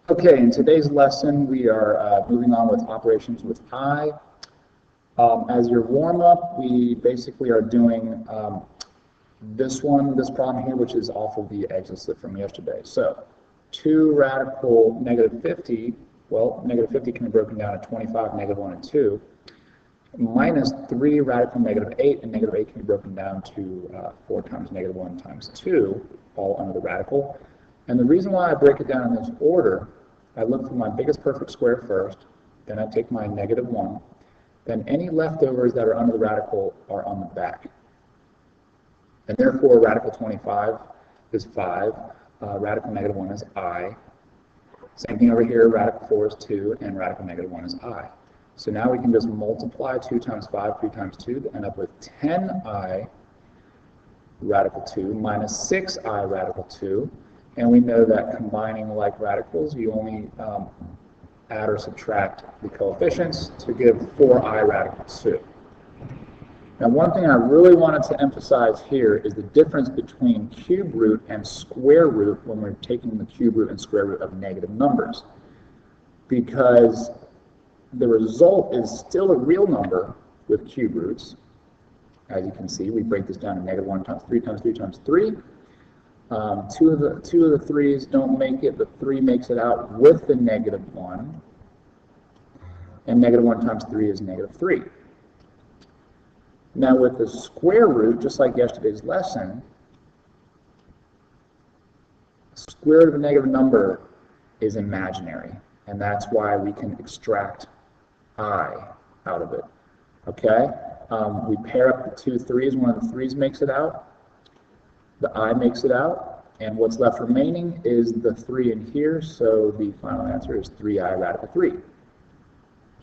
Okay, in today's lesson, we are moving on with operations with I. As your warm-up, we basically are doing this problem here, which is off of the exit slip from yesterday. So 2 radical negative 50, well, negative 50 can be broken down to 25, negative 1, and 2, minus 3 radical negative 8, and negative 8 can be broken down to 4 times negative 1 times 2, all under the radical. And the reason why I break it down in this order, I look for my biggest perfect square first, then I take my negative 1, then any leftovers that are under the radical are on the back. And therefore, radical 25 is 5, radical negative 1 is I. Same thing over here, radical 4 is 2, and radical negative 1 is I. So now we can just multiply 2 times 5, 3 times 2 to end up with 10I radical 2 minus 6I radical 2. And we know that combining like radicals, you only add or subtract the coefficients to give 4I radical 2. Now, one thing I really wanted to emphasize here is the difference between cube root and square root when we're taking the cube root and square root of negative numbers. Because the result is still a real number with cube roots. As you can see, we break this down to negative 1 times 3 times 3 times 3. Two of the 3's don't make it, but 3 makes it out with the negative 1. And negative 1 times 3 is negative 3. Now with the square root, just like yesterday's lesson, square root of a negative number is imaginary. And that's why we can extract I out of it. Okay? We pair up the 2 3's. One of the 3's makes it out. The I makes it out, and what's left remaining is the 3 in here, so the final answer is 3I radical 3.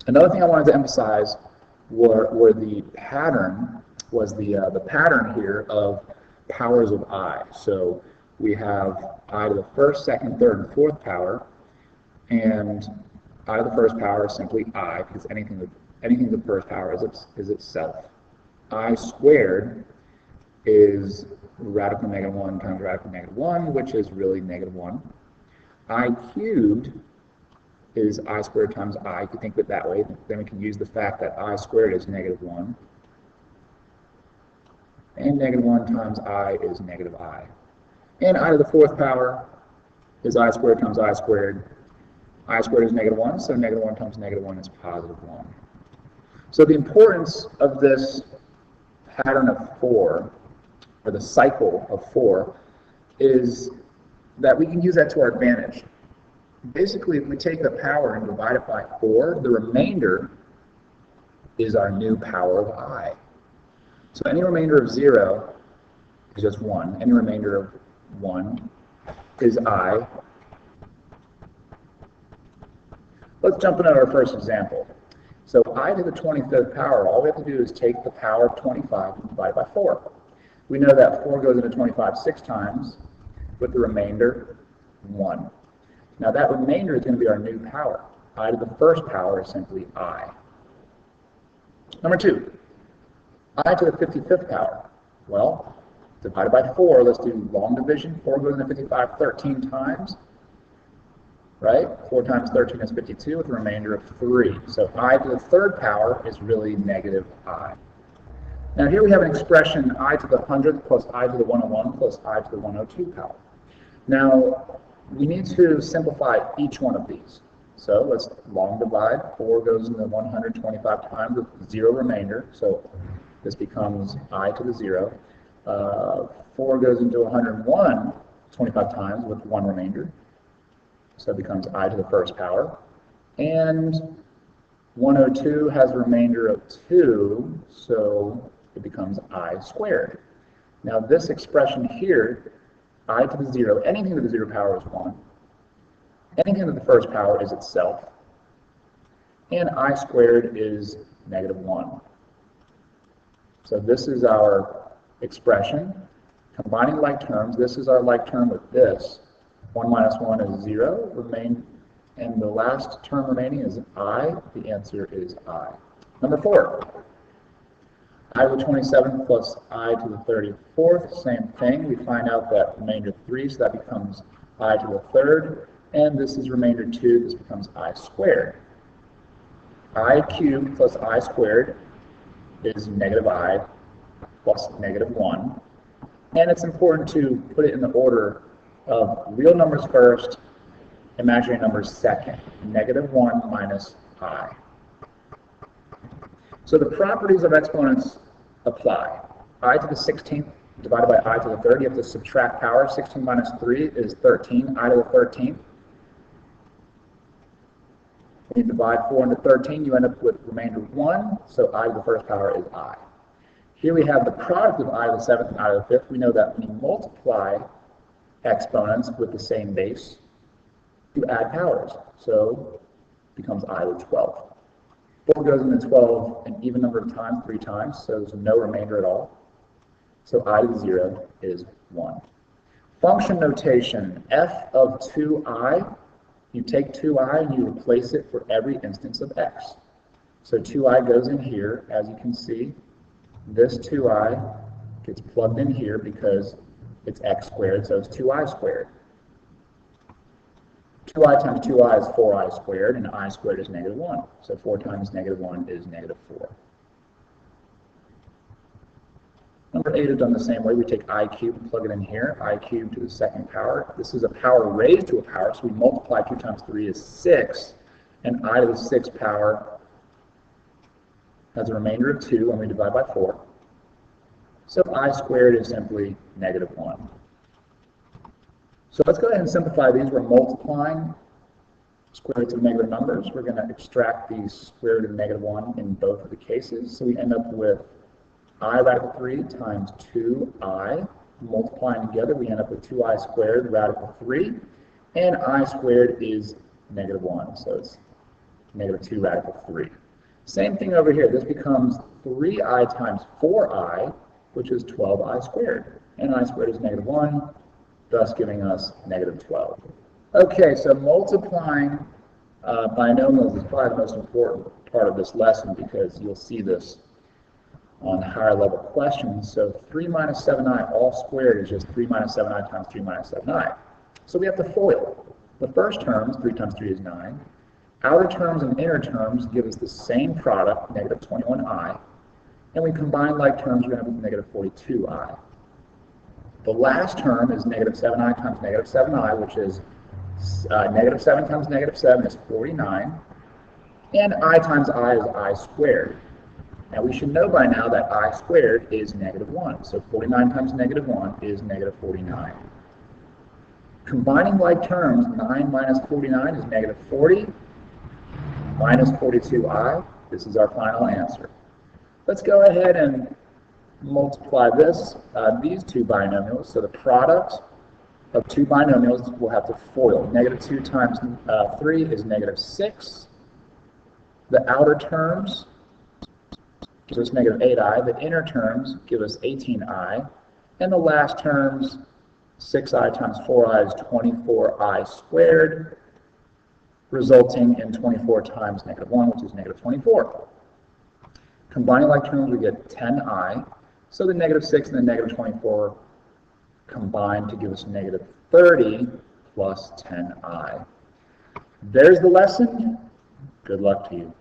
Another thing I wanted to emphasize were the pattern, was the pattern here of powers of I. So we have I to the first, second, third, and fourth power, and I to the first power is simply I, because anything to the first power is itself. I squared is radical negative 1 times radical negative 1, which is really negative 1. I cubed is I squared times I. If you think of it that way, then we can use the fact that I squared is negative 1. And negative 1 times I is negative I. And I to the fourth power is I squared times I squared. I squared is negative 1, so negative 1 times negative 1 is positive 1. So the importance of this pattern of 4, or the cycle of 4, is that we can use that to our advantage. Basically, if we take the power and divide it by 4, the remainder is our new power of I. So any remainder of 0 is just 1. Any remainder of 1 is I. Let's jump into our first example. So I to the 25th power, all we have to do is take the power of 25 and divide it by 4. We know that 4 goes into 25 6 times, with the remainder 1. Now that remainder is going to be our new power. I to the first power is simply I. Number 2, I to the 55th power. Well, divided by 4, let's do long division. 4 goes into 55 13 times, right? 4 times 13 is 52, with a remainder of 3. So I to the third power is really negative I. Now here we have an expression I to the 100th plus I to the 101 plus I to the 102 power. Now we need to simplify each one of these. So let's long divide. 4 goes into 125 times with 0 remainder. So this becomes I to the 0. 4 goes into 101 25 times with 1 remainder. So it becomes I to the first power. And 102 has a remainder of 2, so it becomes I squared. Now this expression here, I to the 0, anything to the 0 power is 1. Anything to the first power is itself. And I squared is negative 1. So this is our expression. Combining like terms, this is our like term with this. 1 minus 1 is 0, and the last term remaining is I. The answer is I. Number 4. I to the 27th plus I to the 34th, same thing. We find out that remainder 3, so that becomes I to the third. and this is remainder 2. This becomes I squared. I cubed plus I squared is negative I plus negative 1. And it's important to put it in the order of real numbers first, imaginary numbers second. Negative 1 minus I. So the properties of exponents apply. I to the 16th divided by I to the 3rd. You have to subtract power. 16 minus 3 is 13. I to the 13th. When you divide 4 into 13, you end up with remainder 1. So I to the first power is I. Here we have the product of I to the 7th and I to the 5th. We know that when you multiply exponents with the same base, you add powers. So it becomes I to the 12th. 4 goes into 12 an even number of times, 3 times, so there's no remainder at all. So I to the 0 is 1. Function notation, f of 2i, you take 2i and you replace it for every instance of x. So 2i goes in here, as you can see. This 2i gets plugged in here because it's x squared, so it's 2i squared. 2i times 2i is 4i squared, and I squared is negative 1. So 4 times negative 1 is negative 4. Number 8 is done the same way. We take I cubed and plug it in here. I cubed to the 2nd power. This is a power raised to a power, so we multiply 2 times 3 is 6. And I to the 6th power has a remainder of 2, and we divide by 4. So I squared is simply negative 1. So let's go ahead and simplify these. We're multiplying square roots of negative numbers. We're going to extract the square root of negative 1 in both of the cases. So we end up with I radical 3 times 2i. Multiplying together, we end up with 2i squared radical 3. And I squared is negative 1. So it's negative 2 radical 3. Same thing over here. This becomes 3i times 4i, which is 12i squared. And I squared is negative 1. Thus giving us negative 12. Okay, so multiplying binomials is probably the most important part of this lesson because you'll see this on higher level questions. So 3 minus 7i all squared is just 3 minus 7i times 3 minus 7i. So we have to FOIL. The first terms, 3 times 3 is 9. Outer terms and inner terms give us the same product, negative 21i. And we combine like terms, we're going to have negative 42i. The last term is negative 7i times negative 7i, which is negative 7 times negative 7 is 49. And I times I is I squared. Now we should know by now that I squared is negative 1. So 49 times negative 1 is negative 49. Combining like terms, 9 minus 49 is negative 40 minus 42i. This is our final answer. Let's go ahead and multiply these two binomials. So the product of two binomials will have to FOIL. Negative 2 times 3 is negative 6. The outer terms gives us negative 8i. The inner terms give us 18i. And the last terms, 6i times 4i is 24i squared, resulting in 24 times negative 1, which is negative 24. Combining like terms, we get 10i. So the negative 6 and the negative 24 combine to give us negative 30 plus 10i. There's the lesson. Good luck to you.